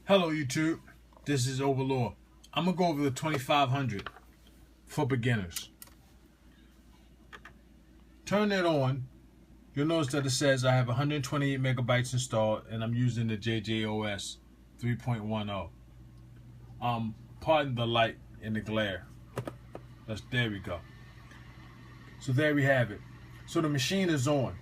Hello YouTube, this is Overlord. I'm going to go over the 2500 for beginners. Turn it on. You'll notice that it says I have 128 megabytes installed and I'm using the JJOS 3.10. Pardon the light and the glare. There we go. So there we have it. So the machine is on.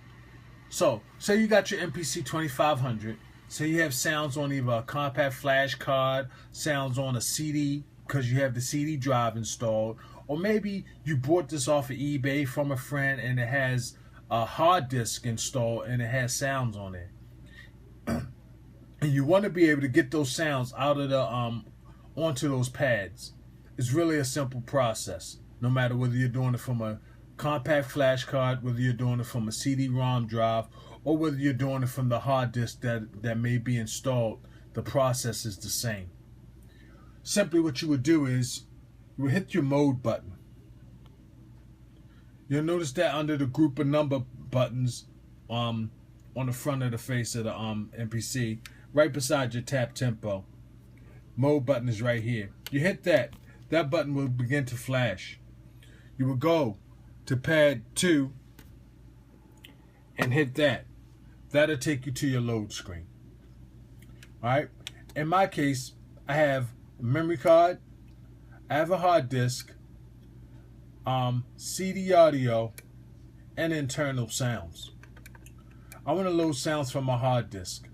So say you got your MPC2500. Say you have sounds on either a compact flash card, sounds on a CD because you have the CD drive installed, or maybe you bought this off of eBay from a friend and it has a hard disk installed and it has sounds on it. And you want to be able to get those sounds out of the onto those pads. It's really a simple process. No matter whether you're doing it from a compact flash card, whether you're doing it from a CD-ROM drive, or whether you're doing it from the hard disk that may be installed, the process is the same. Simply what you would do is you would hit your mode button. You'll notice that under the group of number buttons on the front of the face of the MPC, right beside your tap tempo, mode button is right here. You hit that button will begin to flash. You will go to pad 2 and hit that. That'll take you to your load screen. Alright, in my case, I have a memory card, I have a hard disk, CD audio, and internal sounds. I want to load sounds from my hard disk.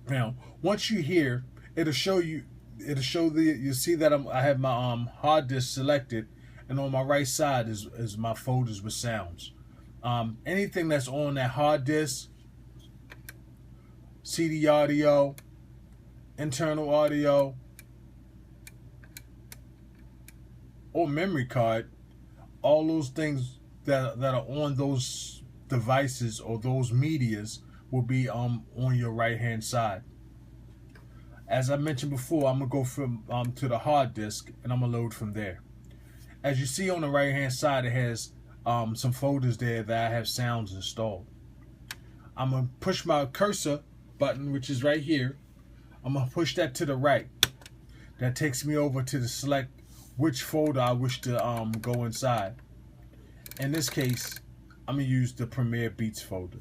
Now, once you hear, you'll see that I have my hard disk selected, and on my right side is my folders with sounds. Anything that's on that hard disk, CD audio, internal audio, or memory card, all those things that are on those devices or those medias will be on your right hand side. As I mentioned before, I'm gonna go from to the hard disk and I'm gonna load from there. As you see on the right hand side, it has some folders there that I have sounds installed. I'm gonna push my cursor button, which is right here. I'm gonna push that to the right. That takes me over to the select which folder I wish to go inside. In this case, I'm gonna use the Premiere Beats folder.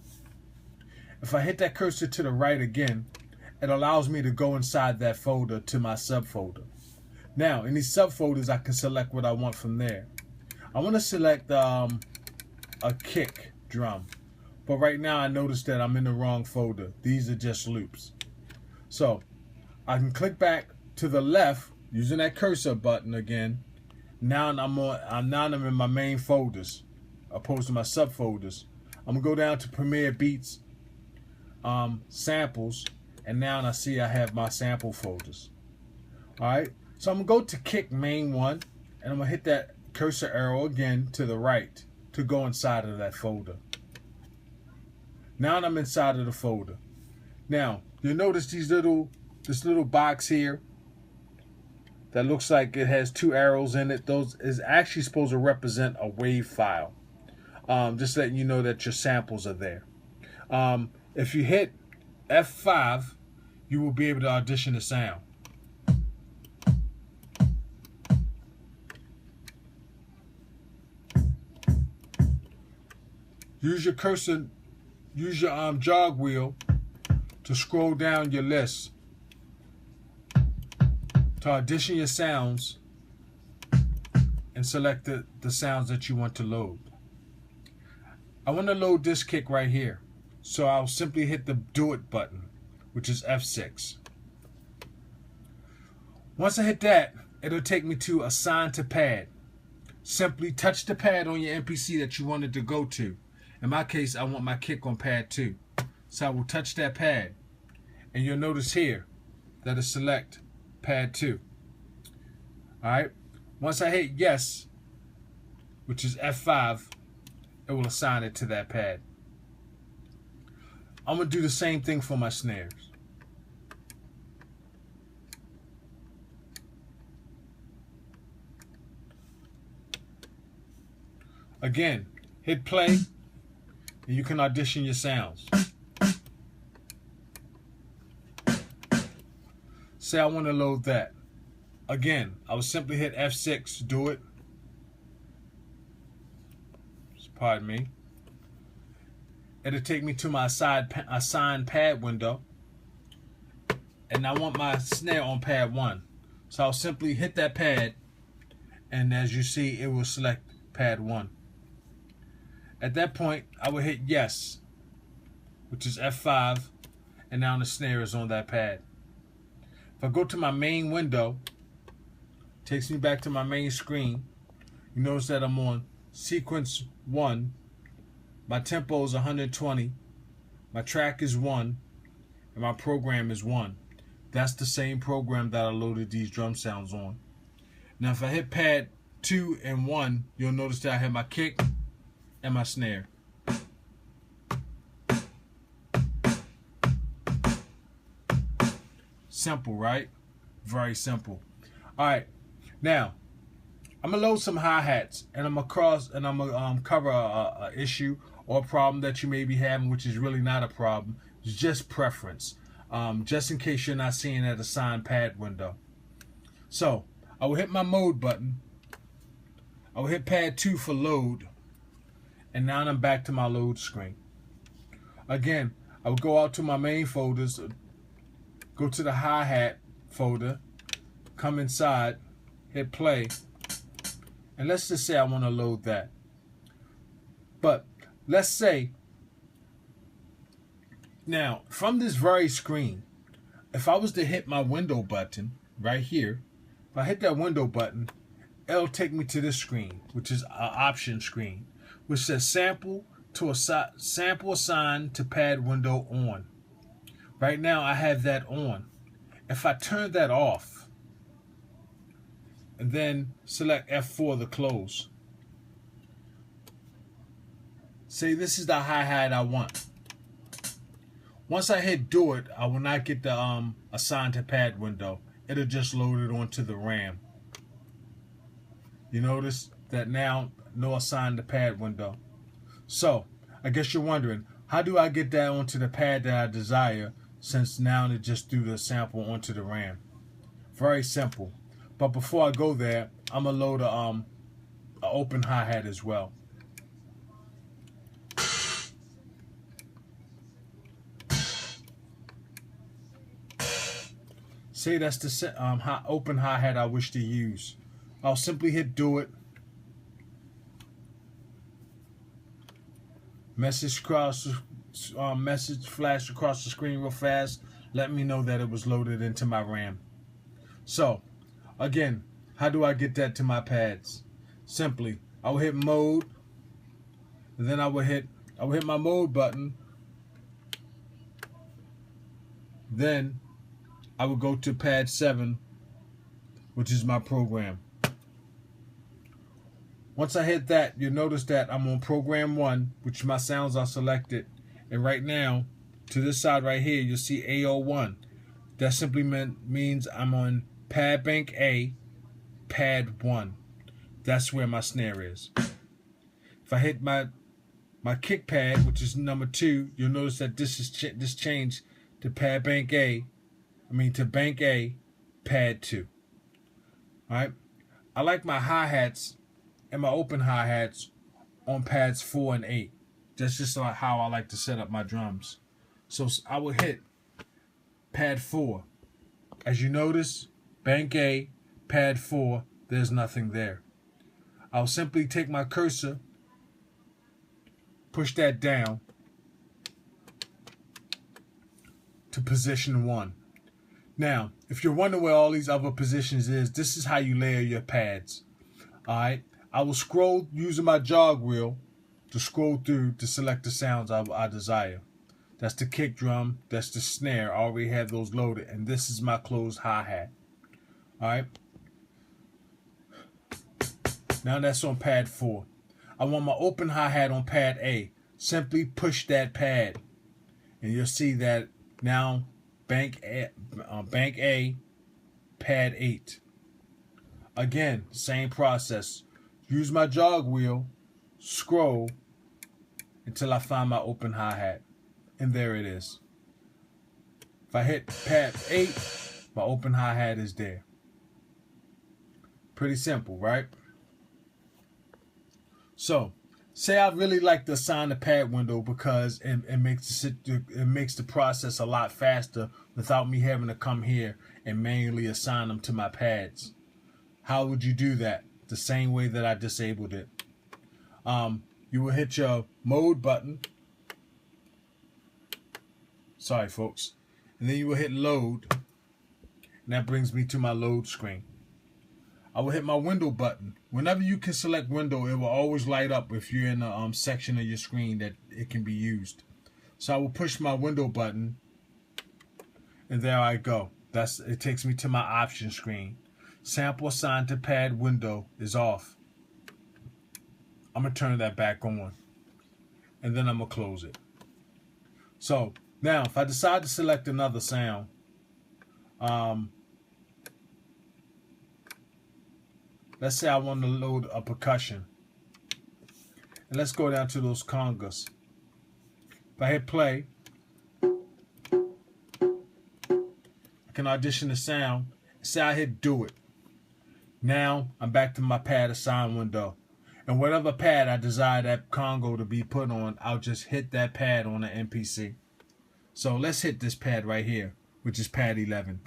If I hit that cursor to the right again, it allows me to go inside that folder to my subfolder. Now, in these subfolders, I can select what I want from there. I want to select a kick drum, but right now I notice that I'm in the wrong folder. These are just loops. So I can click back to the left using that cursor button again. Now I'm in my main folders, opposed to my subfolders. I'm gonna go down to Premiere Beats, samples, and now I see I have my sample folders. All right, so I'm gonna go to kick main one, and I'm gonna hit that cursor arrow again to the right to go inside of that folder. Now I'm inside of the folder. Now you'll notice this little box here that looks like it has 2 arrows in it. Those is actually supposed to represent a WAV file. Just letting you know that your samples are there. If you hit F5, you will be able to audition the sound. Use your cursor, use your jog wheel to scroll down your list to audition your sounds and select the sounds that you want to load. I want to load this kick right here, so I'll simply hit the Do It button, which is F6. Once I hit that, it'll take me to Assign to Pad. Simply touch the pad on your MPC that you wanted to go to. In my case, I want my kick on pad 2. So I will touch that pad. And you'll notice here that it select pad 2. Alright. Once I hit yes, which is F5, it will assign it to that pad. I'm going to do the same thing for my snares. Again, hit play. And you can audition your sounds. say I want to load that. Again, I would simply hit F6 to do it. Pardon me. It'll take me to my assigned pad window. And I want my snare on pad 1. So I'll simply hit that pad, and as you see, it will select pad 1. At that point, I will hit yes, which is F5, and now the snare is on that pad. If I go to my main window, it takes me back to my main screen. You notice that I'm on sequence 1. My tempo is 120. My track is 1. And my program is 1. That's the same program that I loaded these drum sounds on. Now if I hit pad 2 and 1, you'll notice that I have my kick and my snare. Simple, right? Very simple. Alright, now I'm gonna load some hi-hats, and I'm gonna cover a issue or a problem that you may be having, which is really not a problem. It's just preference. Just in case you're not seeing that assigned pad window. So I will hit my mode button. I will hit pad 2 for load, and now I'm back to my load screen. Again, I will go out to my main folders, go to the hi-hat folder, come inside, hit play, and let's just say I want to load that. But let's say, now from this very screen, if I was to hit my window button right here, if I hit that window button, it'll take me to this screen, which is an option screen, which says sample assigned to pad window on. Right now I have that on. If I turn that off and then select F4 to close, say this is the hi-hat I want. Once I hit do it, I will not get the assigned to pad window. It'll just load it onto the RAM. You notice that now no assigned to pad window. So I guess you're wondering, how do I get that onto the pad that I desire, since now it just threw the sample onto the RAM? Very simple. But before I go there, I'm gonna load a open hi-hat as well. Say that's the open hi-hat I wish to use. I'll simply hit do it. Message flash across the screen real fast. Let me know that it was loaded into my RAM. So, again, how do I get that to my pads? Simply, I will hit mode, and then I will hit my mode button. Then I will go to pad 7, which is my program. Once I hit that, you'll notice that I'm on program 1, which my sounds are selected. And right now, to this side right here, you'll see AO1. That simply means I'm on pad bank A, pad 1. That's where my snare is. If I hit my kick pad, which is number 2, you'll notice that this changed to pad bank A. To bank A, pad 2. Alright? I like my hi-hats and my open hi-hats on pads 4 and 8. That's just how I like to set up my drums. So I will hit pad 4. As you notice, bank A, pad 4, there's nothing there. I'll simply take my cursor, push that down to position 1. Now, if you're wondering where all these other positions is, this is how you layer your pads. Alright, I will scroll using my jog wheel to scroll through to select the sounds I desire. That's the kick drum, that's the snare. I already have those loaded, and this is my closed hi-hat. Alright, now that's on pad 4. I want my open hi-hat on pad A. Simply push that pad, and you'll see that now bank A, pad 8. Again, same process. Use my jog wheel, scroll until I find my open hi-hat, and there it is. If I hit pad 8, My open hi-hat is there. Pretty simple, right? So, say I really like to assign the pad window because it makes the process a lot faster without me having to come here and manually assign them to my pads. How would you do that? The same way that I disabled it. You will hit your mode button. Sorry, folks. And then you will hit load. And that brings me to my load screen. I will hit my window button. Whenever you can select window, it will always light up if you're in a section of your screen that it can be used. So I will push my window button. And there I go. It takes me to my option screen. Sample assigned to pad window is off. I'm going to turn that back on. And then I'm going to close it. So now if I decide to select another sound, let's say I want to load a percussion. And let's go down to those congas. If I hit play, I can audition the sound. Say I hit do it. Now I'm back to my pad assign window. And whatever pad I desire that Congo to be put on, I'll just hit that pad on the MPC. So let's hit this pad right here, which is pad 11.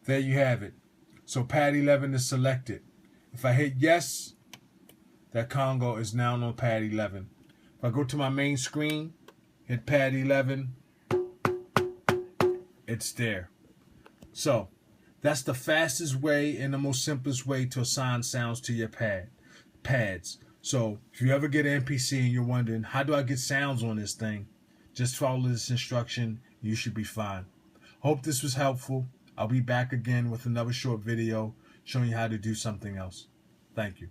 There you have it. So pad 11 is selected. If I hit yes, that Congo is now on pad 11. If I go to my main screen, hit pad 11, it's there. So that's the fastest way and the most simplest way to assign sounds to your pads. So if you ever get an MPC and you're wondering, how do I get sounds on this thing? Just follow this instruction. You should be fine. Hope this was helpful. I'll be back again with another short video showing you how to do something else. Thank you.